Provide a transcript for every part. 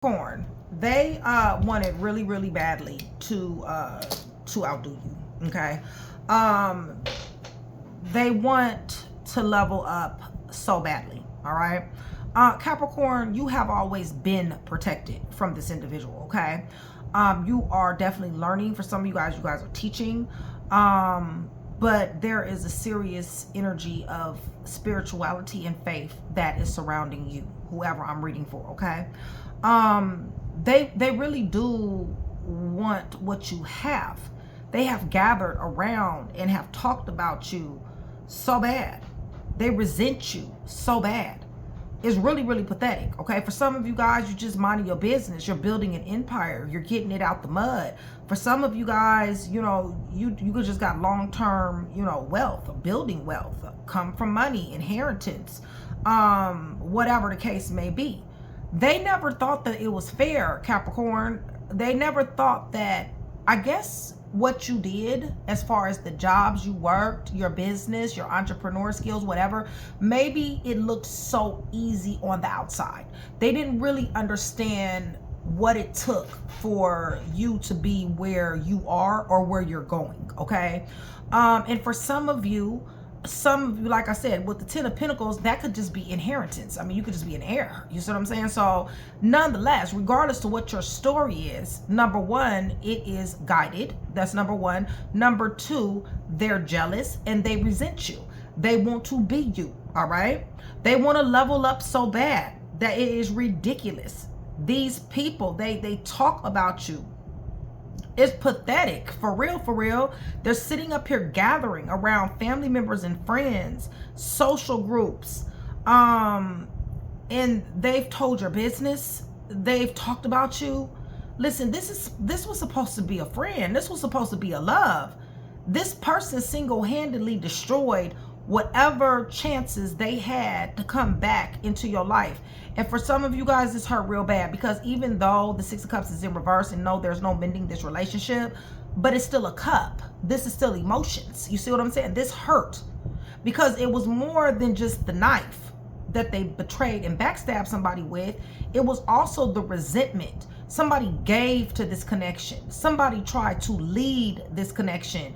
Capricorn, they wanted really, really badly to outdo you. Okay, um, they want to level up so badly. All right, Capricorn, you have always been protected from this individual. Okay, you are definitely learning. For some of you guys are teaching. But there is a serious energy of spirituality and faith that is surrounding you, whoever I'm reading for. Okay, they really do want what you have. They have gathered around and have talked about you so bad. They resent you so bad. It's really, really pathetic. Okay, for some of you guys, you're just minding your business. You're building an empire. You're getting it out the mud. For some of you guys, you know, you just got long-term, you know, wealth, building wealth, come from money, inheritance, whatever the case may be. They never thought that it was fair, Capricorn. They never thought that, I guess, what you did as far as the jobs you worked, your business, your entrepreneur skills, whatever, maybe it looked so easy on the outside. They didn't really understand what it took for you to be where you are or where you're going. Okay, and for some of you, like I said, with the 10 of Pentacles, that could just be inheritance. I mean, you could just be an heir. You see what I'm saying? So nonetheless, regardless to what your story is, number one, it is guided. That's number one. Number two, they're jealous and they resent you. They want to be you. All right. They want to level up so bad that it is ridiculous. These people, they talk about you. It's pathetic. For real, for real. They're sitting up here gathering around family members and friends, social groups, and they've told your business. They've talked about you. Listen, this was supposed to be a friend. This was supposed to be a love. This person single-handedly destroyed whatever chances they had to come back into your life. And for some of you guys, this hurt real bad, because even though the 6 of Cups is in reverse and no, there's no mending this relationship, but it's still a cup. This is still emotions. You see what I'm saying? This hurt because it was more than just the knife that they betrayed and backstabbed somebody with. It was also the resentment. Somebody gave to this connection. Somebody tried to lead this connection.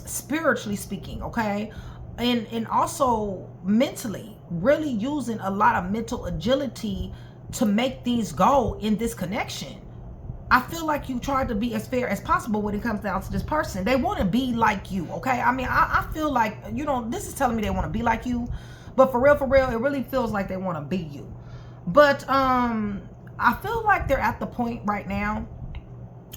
Spiritually speaking, okay, and also mentally, really using a lot of mental agility to make things go in this connection. I feel like you tried to be as fair as possible when it comes down to this person. They want to be like you, okay? I mean, I feel like, you know, this is telling me they want to be like you, but for real, it really feels like they want to be you. But I feel like they're at the point right now,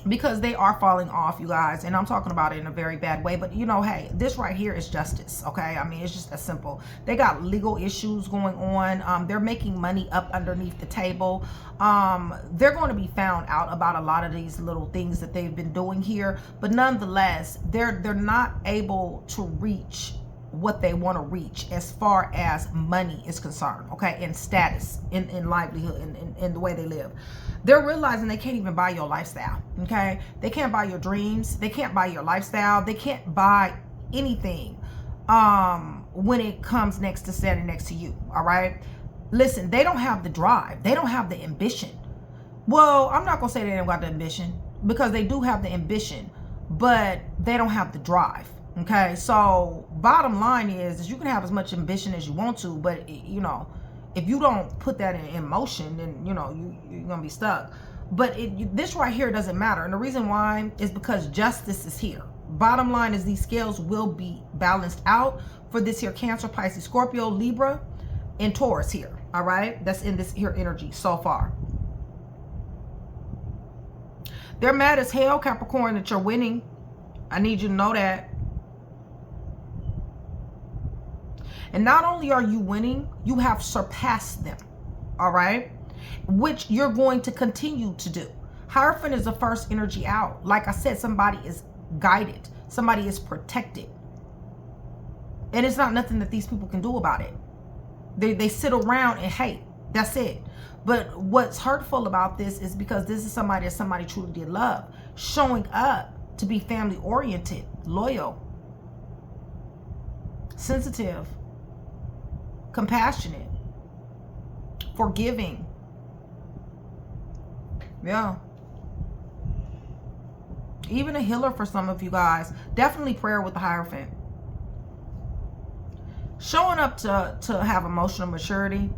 because they are falling off, you guys, and I'm talking about it in a very bad way, but you know, hey, this right here is justice. Okay, I mean, it's just as simple. They got legal issues going on. They're making money up underneath the table. They're going to be found out about a lot of these little things that they've been doing here, but nonetheless, they're not able to reach what they want to reach as far as money is concerned, okay, and status, in livelihood, in the way they live. They're realizing they can't even buy your lifestyle, okay? They can't buy your dreams. They can't buy your lifestyle. They can't buy anything when it comes next to standing next to you, all right? Listen, they don't have the drive. They don't have the ambition. Well, I'm not going to say they don't got the ambition, because they do have the ambition, but they don't have the drive, okay? So bottom line is you can have as much ambition as you want to, but, you know, if you don't put that in motion, then, you know, you're going to be stuck. But this right here doesn't matter. And the reason why is because justice is here. Bottom line is these scales will be balanced out for this here Cancer, Pisces, Scorpio, Libra, and Taurus here. All right. That's in this here energy so far. They're mad as hell, Capricorn, that you're winning. I need you to know that. And not only are you winning, you have surpassed them, all right? Which you're going to continue to do. Hierophant is the first energy out. Like I said, somebody is guided. Somebody is protected. And it's not nothing that these people can do about it. They sit around and hate. That's it. But what's hurtful about this is because this is somebody that somebody truly did love. Showing up to be family oriented, loyal, sensitive, compassionate, forgiving, Yeah. Even a healer for some of you guys. Definitely prayer with the Hierophant. Showing up to have emotional maturity.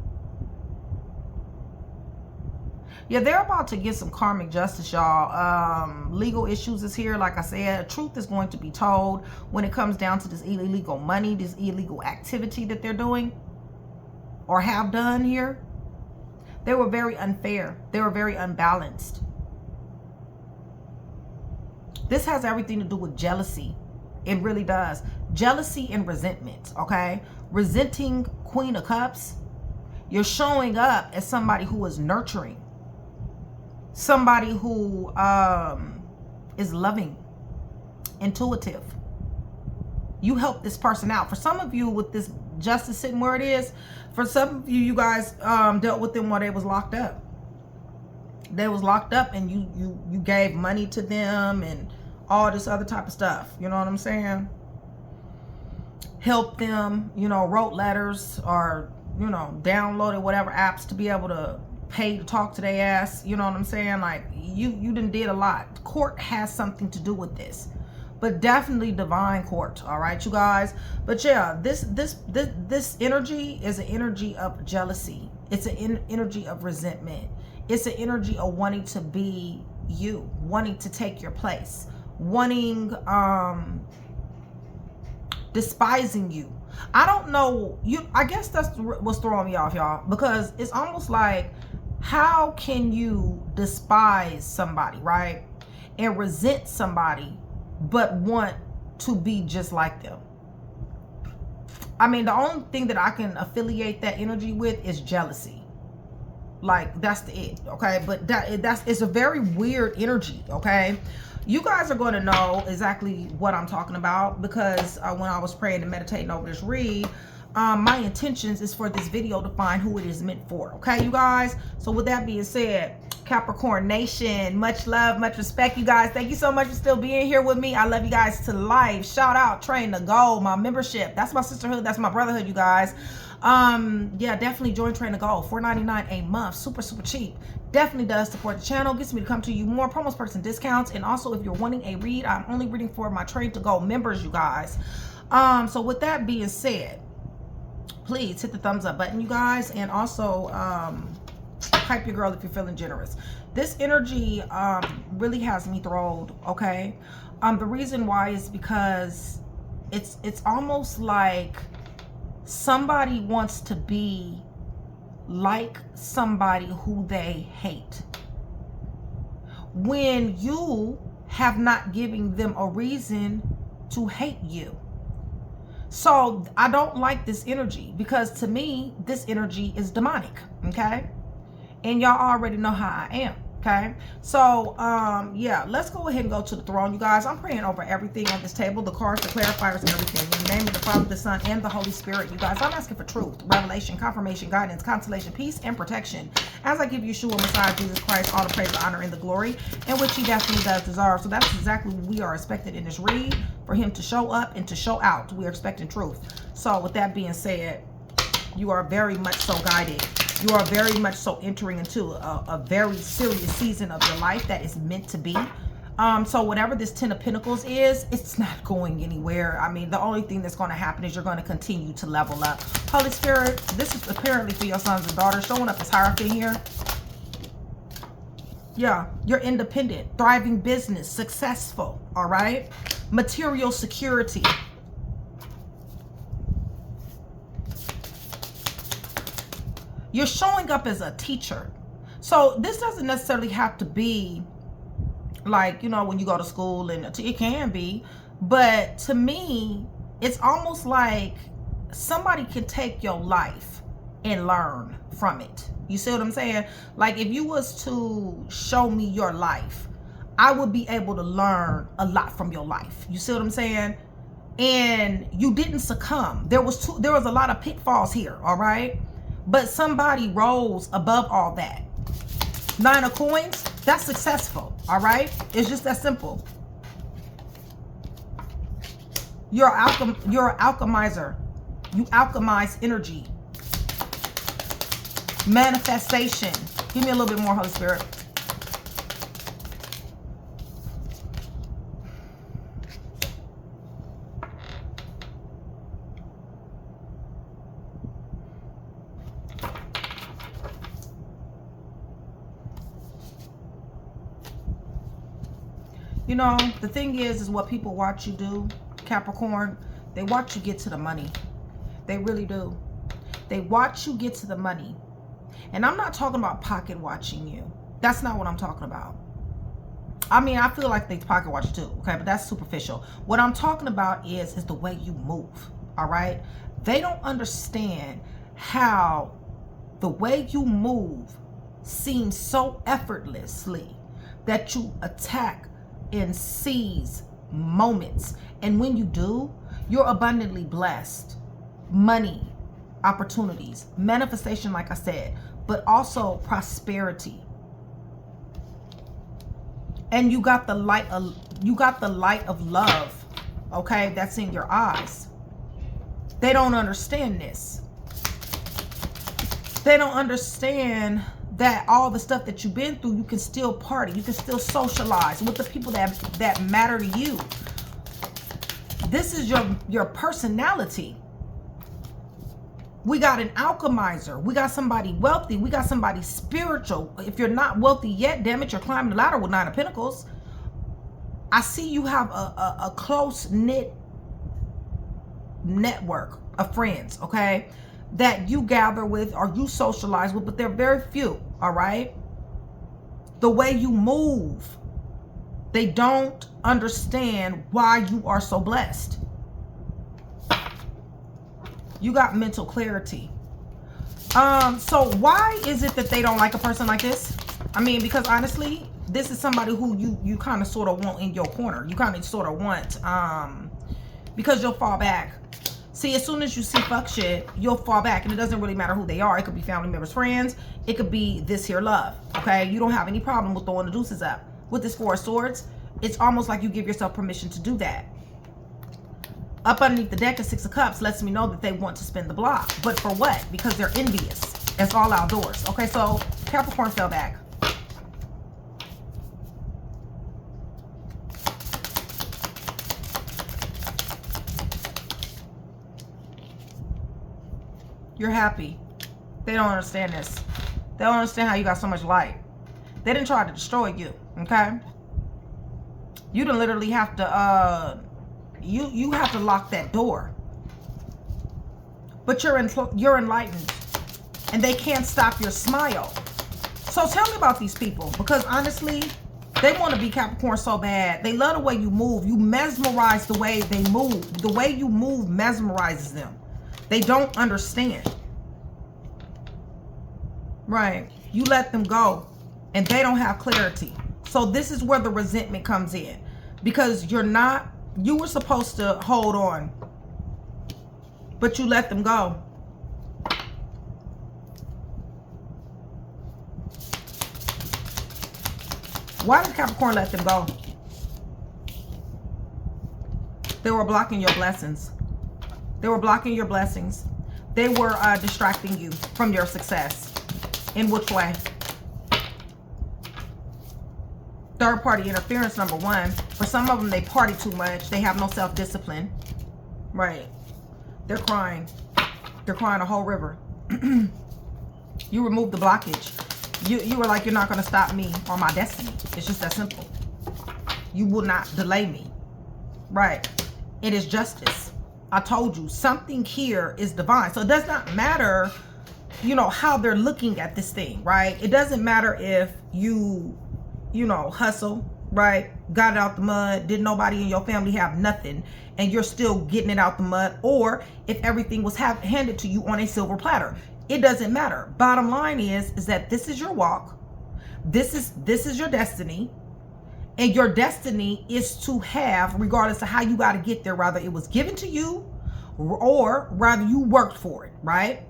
Yeah, they're about to get some karmic justice, y'all. Legal issues is here. Like I said, truth is going to be told when it comes down to this illegal money, this illegal activity that they're doing or have done here. They were very unfair. They were very unbalanced. This has everything to do with jealousy. It really does. Jealousy and resentment, okay? Resenting Queen of Cups. You're showing up as somebody who is nurturing. Somebody who is loving, intuitive. You help this person out. For some of you with this justice sitting where it is, for some of you, you guys dealt with them while they was locked up. They was locked up and you gave money to them and all this other type of stuff. You know what I'm saying? Helped them, you know, wrote letters or, you know, downloaded whatever apps to be able to pay to talk to their ass. You know what I'm saying? Like you done did a lot. Court has something to do with this, but definitely divine court. All right, you guys. But yeah, this energy is an energy of jealousy. It's an energy of resentment. It's an energy of wanting to be you, wanting to take your place, wanting despising you. I don't know, I guess that's what's throwing me off, y'all, because it's almost like, how can you despise somebody, right, and resent somebody but want to be just like them? I mean, the only thing that I can affiliate that energy with is jealousy. Like, that's it, okay? But it's a very weird energy, okay? You guys are going to know exactly what I'm talking about, because when I was praying and meditating over this read, my intentions is for this video to find who it is meant for, okay, you guys? So with that being said, Capricorn Nation, much love, much respect, you guys. Thank you so much for still being here with me. I love you guys to life. Shout out Train to Go, my membership. That's my sisterhood. That's my brotherhood, you guys. Yeah, definitely join Train to Go. $4.99 a month. Super cheap. Definitely does support the channel. Gets me to come to you more promos, perks, and discounts. And also, if you're wanting a read, I'm only reading for my Train to Go members, you guys. So with that being said, please hit the thumbs up button, you guys, and also hype your girl if you're feeling generous. This energy really has me thrilled, okay? The reason why is because it's almost like somebody wants to be like somebody who they hate, when you have not given them a reason to hate you. So I don't like this energy, because to me, this energy is demonic, okay? And y'all already know how I am, okay? So, yeah, let's go ahead and go to the throne, you guys. I'm praying over everything on this table, the cards, the clarifiers, and everything. In the name of the Father, the Son, and the Holy Spirit, you guys. I'm asking for truth, revelation, confirmation, guidance, consolation, peace, and protection. As I give Yeshua, Messiah, Jesus Christ, all the praise, the honor, and the glory, and which he definitely does deserve. So that's exactly what we are expected in this read, for him to show up and to show out. We are expecting truth. So with that being said, you are very much so guided. You are very much so entering into a very serious season of your life that is meant to be. So whatever this 10 of Pentacles is, it's not going anywhere. I mean, the only thing that's going to happen is you're going to continue to level up. Holy Spirit, this is apparently for your sons and daughters, showing up as Hierophant here. Yeah, you're independent, thriving business, successful, all right? Material security. You're showing up as a teacher. So this doesn't necessarily have to be like, you know, when you go to school, and it can be, but to me, it's almost like somebody can take your life and learn from it. You see what I'm saying? Like, if you was to show me your life, I would be able to learn a lot from your life. You see what I'm saying? And you didn't succumb. There was a lot of pitfalls here, all right? But somebody rose above all that. 9 of Coins, that's successful, all right? It's just that simple. You're an alchemizer. You alchemize energy. Manifestation. Give me a little bit more, Holy Spirit. You know, the thing is what people watch you do, Capricorn. They watch you get to the money. They really do. They watch you get to the money. And I'm not talking about pocket watching you. That's not what I'm talking about. I mean, I feel like they pocket watch too, okay? But that's superficial. What I'm talking about is the way you move, all right? They don't understand how the way you move seems so effortlessly that you attack and seize moments. And when you do, you're abundantly blessed. Money, opportunities, manifestation, like I said, but also prosperity. And you got the light of love, okay, that's in your eyes. They don't understand this. They don't understand that all the stuff that you've been through, you can still party, you can still socialize with the people that matter to you. This is your personality. We got an alchemizer. We got somebody wealthy. We got somebody spiritual. If you're not wealthy yet, damn it, you're climbing the ladder with 9 of Pentacles. I see you have a close-knit network of friends, okay, that you gather with or you socialize with, but they're very few, all right? The way you move, they don't understand why you are so blessed. You got mental clarity. So why is it that they don't like a person like this? I mean, because honestly, this is somebody who you kind of sort of want in your corner. You kind of sort of want, because you'll fall back. See, as soon as you see fuck shit, you'll fall back, and it doesn't really matter who they are. It could be family members, friends. It could be this here love, okay? You don't have any problem with throwing the deuces up. With this 4 of Swords, it's almost like you give yourself permission to do that. Up underneath the deck of 6 of Cups lets me know that they want to spin the block. But for what? Because they're envious. That's all outdoors. Okay, so Capricorn fell back. You're happy. They don't understand this. They don't understand how you got so much light. They didn't try to destroy you, okay? You don't literally have to, you have to lock that door. But you're enlightened. And they can't stop your smile. So tell me about these people. Because honestly, they want to be Capricorn so bad. They love the way you move. You mesmerize the way they move. The way you move mesmerizes them. They don't understand. Right. You let them go. And they don't have clarity. So this is where the resentment comes in. Because you were supposed to hold on. But you let them go. Why did Capricorn let them go? They were blocking your blessings. They were blocking your blessings. They were distracting you from your success. In which way? Third party interference, number 1. For some of them, they party too much. They have no self-discipline. Right. They're crying. They're crying a whole river. You removed the blockage. You were like, you're not going to stop me or my destiny. It's just that simple. You will not delay me. Right. It is justice. I told you, something here is divine. So it does not matter, you know, how they're looking at this thing, right? It doesn't matter if you know, hustle, right? Got it out the mud. Did nobody in your family have nothing and you're still getting it out the mud? Or if everything was handed to you on a silver platter. It doesn't matter. Bottom line is that this is your walk. This is your destiny. And your destiny is to have, regardless of how you got to get there, rather it was given to you or rather you worked for it, right?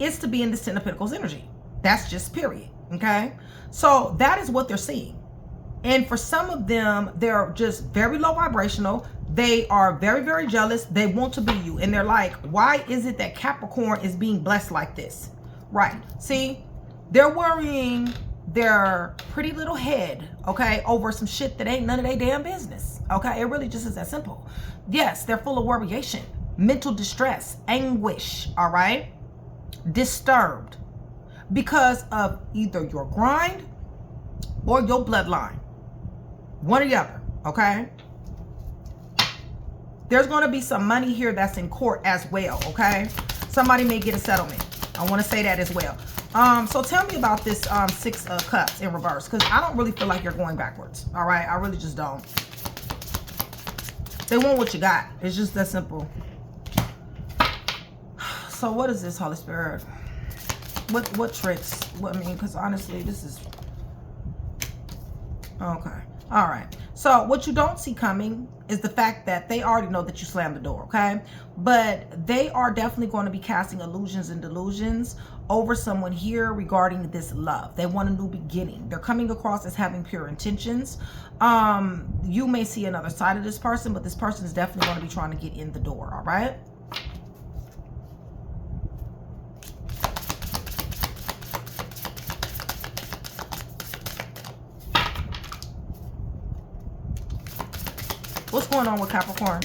It's to be in this 10 of Pentacles energy. That's just period. Okay. So that is what they're seeing. And for some of them, they're just very low vibrational. They are very, very jealous. They want to be you. And they're like, why is it that Capricorn is being blessed like this? Right. See, they're worrying their pretty little head, okay, over some shit that ain't none of their damn business. Okay. It really just is that simple. Yes, they're full of worryation, mental distress, anguish. All right. Disturbed because of either your grind or your bloodline. One or the other. okay? There's going to be some money here that's in court as well, okay? Somebody may get a settlement. I want to say that as well. So tell me about this 6 of Cups in reverse, because I don't really feel like you're going backwards, all right? I really just don't. They want what you got. It's just that simple. So what is this, Holy Spirit? What tricks? What, I mean, because honestly, this is... Okay. All right. So what you don't see coming is the fact that they already know that you slammed the door, okay? But they are definitely going to be casting illusions and delusions over someone here regarding this love. They want a new beginning. They're coming across as having pure intentions. You may see another side of this person, but this person is definitely going to be trying to get in the door, all right? What's going on with Capricorn?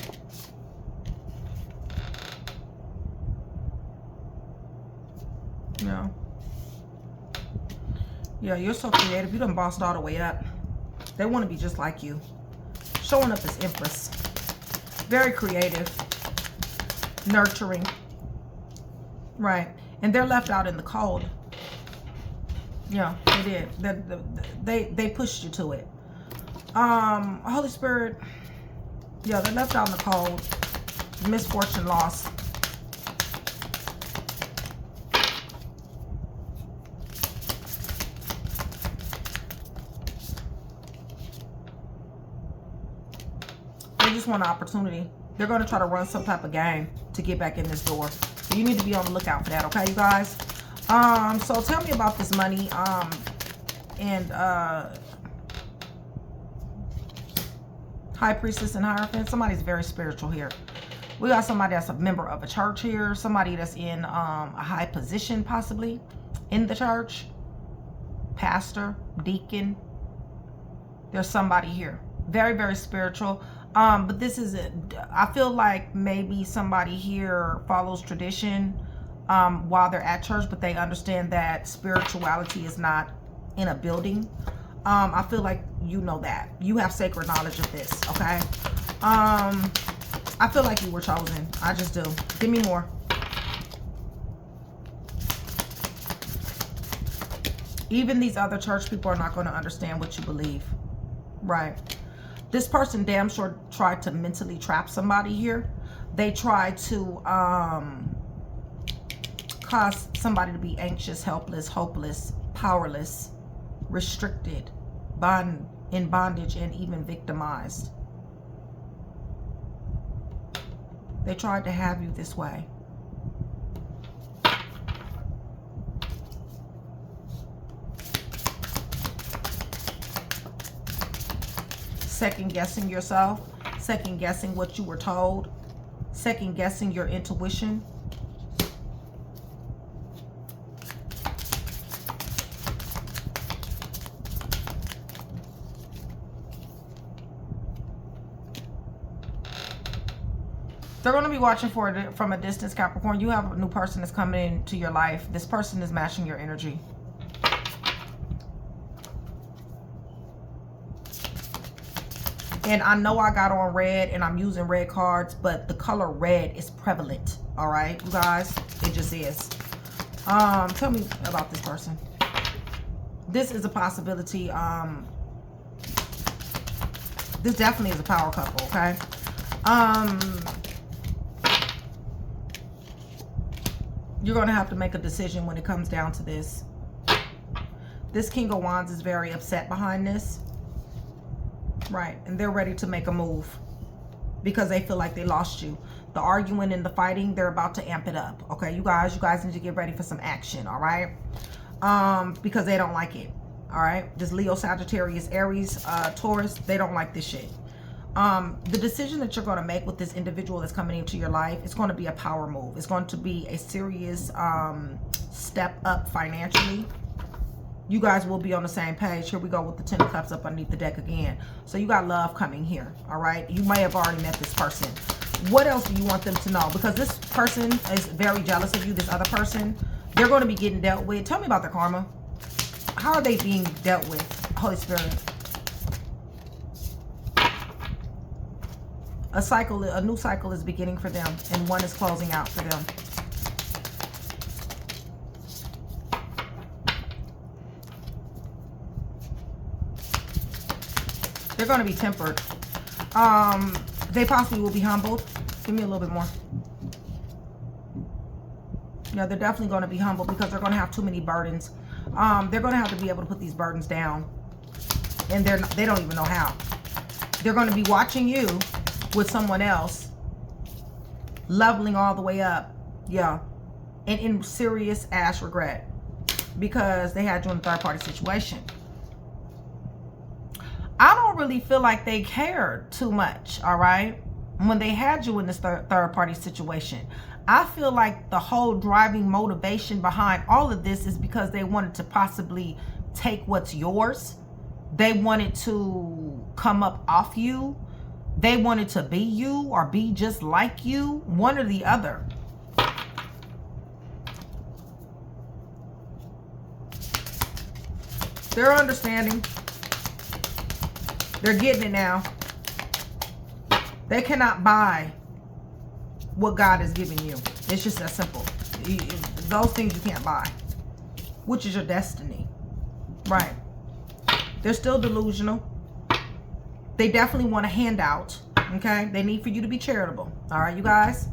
Yeah, you're so creative. You done bossed all the way up. They want to be just like you. Showing up as Empress. Very creative. Nurturing. Right. And they're left out in the cold. Yeah, they did. They pushed you to it. Holy Spirit. Yeah, they're left out in the cold. Misfortune, loss. They just want an opportunity. They're going to try to run some type of game to get back in this door. So you need to be on the lookout for that, okay, you guys? So tell me about this money. And High Priestess and Hierophant. Somebody's very spiritual here. We got somebody that's a member of a church here. Somebody that's in a high position possibly in the church. Pastor, deacon. There's somebody here. Very, very spiritual. But this is, I feel like maybe somebody here follows tradition while they're at church, but they understand that spirituality is not in a building. I feel like you know that. You have sacred knowledge of this, okay? I feel like you were chosen. I just do. Give me more. Even these other church people are not going to understand what you believe. Right. This person damn sure tried to mentally trap somebody here. They tried to cause somebody to be anxious, helpless, hopeless, powerless, restricted, in bondage, and even victimized. They tried to have you this way. Second guessing yourself, second guessing what you were told, second guessing your intuition. They're going to be watching for it from a distance, Capricorn. You have a new person that's coming into your life. This person is matching your energy. And I know I got on red and I'm using red cards, but the color red is prevalent. All right, you guys, it just is. Tell me about this person. This is a possibility. This definitely is a power couple, okay? You're going to have to make a decision when it comes down to this. This King of Wands is very upset behind this. Right, and they're ready to make a move because they feel like they lost you. The arguing and the fighting, they're about to amp it up. Okay, you guys need to get ready for some action, all right? Because they don't like it, all right? This Leo, Sagittarius, Aries, Taurus, they don't like this shit. The decision that you're going to make with this individual that's coming into your life, it's going to be a power move. It's going to be a serious step up financially. You guys will be on the same page. Here we go with the 10 of Cups up underneath the deck again. So you got love coming here, all right? You may have already met this person. What else do you want them to know? Because this person is very jealous of you, this other person. They're going to be getting dealt with. Tell me about their karma. How are they being dealt with, Holy Spirit? A new cycle is beginning for them, and one is closing out for them. They're going to be tempered. They possibly will be humbled. Give me a little bit more. Yeah, they're definitely going to be humbled because they're going to have too many burdens. They're going to have to be able to put these burdens down. And they don't even know how. They're going to be watching you with someone else, leveling all the way up. Yeah. And in serious ass regret. Because they had you in a third party situation. I don't really feel like they cared too much, all right, when they had you in this third party situation. I feel like the whole driving motivation behind all of this is because they wanted to possibly take what's yours. They wanted to come up off you. They wanted to be you or be just like you, one or the other. They're understanding. They're getting it now. They cannot buy what God has given you. It's just that simple. Those things you can't buy, which is your destiny. Right. They're still delusional. They definitely want a handout. Okay. They need for you to be charitable. All right, you guys.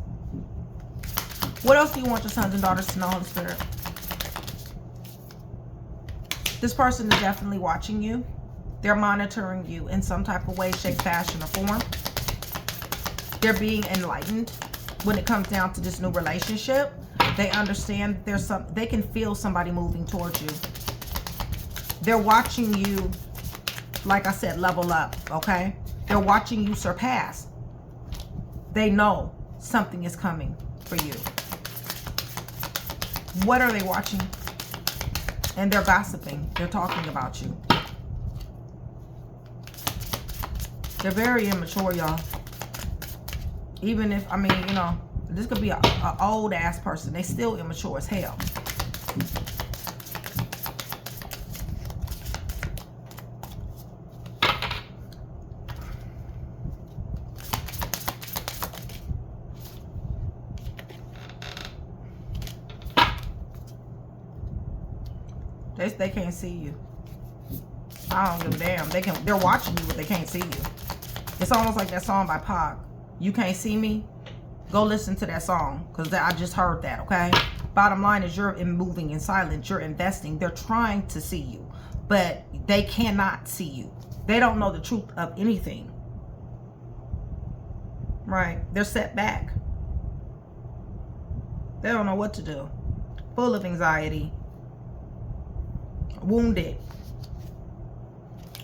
What else do you want your sons and daughters to know, Holy Spirit? This person is definitely watching you. They're monitoring you in some type of way, shape, fashion, or form. They're being enlightened when it comes down to this new relationship. They understand that they can feel somebody moving towards you. They're watching you, like I said, level up, okay? They're watching you surpass. They know something is coming for you. What are they watching? And they're gossiping. They're talking about you. They're very immature, y'all. Even if, I mean, you know, this could be an old ass person. They still immature as hell. They can't see you. I don't give a damn. They're watching you, but they can't see you. It's almost like that song by Pac. You can't see me. Go listen to that song, because I just heard that. Okay. Bottom line is, you're moving in silence. You're investing. They're trying to see you, but they cannot see you. They don't know the truth of anything. Right? They're set back. They don't know what to do. Full of anxiety. Wounded.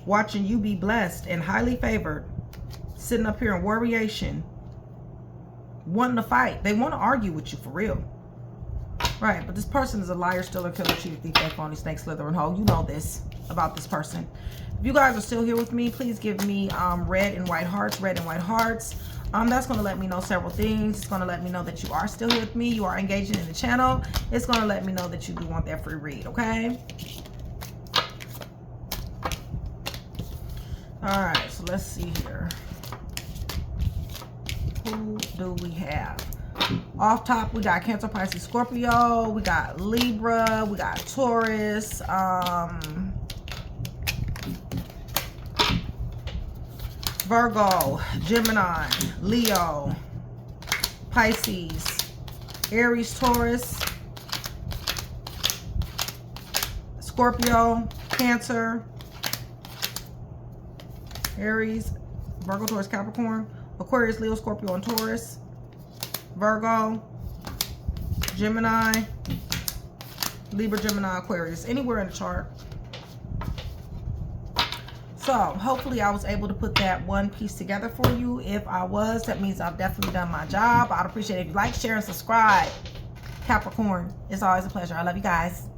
Watching you be blessed and highly favored. Sitting up here in worryation. Wanting to fight. They want to argue with you for real. Right, but this person is a liar, stealer, killer, cheater, thief, phony, snake, slither, and hoe. You know this about this person. If you guys are still here with me, please give me red and white hearts. Red and white hearts. That's going to let me know several things. It's going to let me know that you are still here with me. You are engaging in the channel. It's going to let me know that you do want that free read, okay? Alright, so let's see here. Who do we have? Off top, we got Cancer, Pisces, Scorpio. We got Libra. We got Taurus. Virgo, Gemini, Leo, Pisces, Aries, Taurus, Scorpio, Cancer, Aries, Virgo, Taurus, Capricorn, Aquarius, Leo, Scorpio, and Taurus, Virgo, Gemini, Libra, Gemini, Aquarius, anywhere in the chart. So hopefully I was able to put that one piece together for you. If I was, that means I've definitely done my job. I'd appreciate it if you like, share, and subscribe. Capricorn, it's always a pleasure. I love you guys.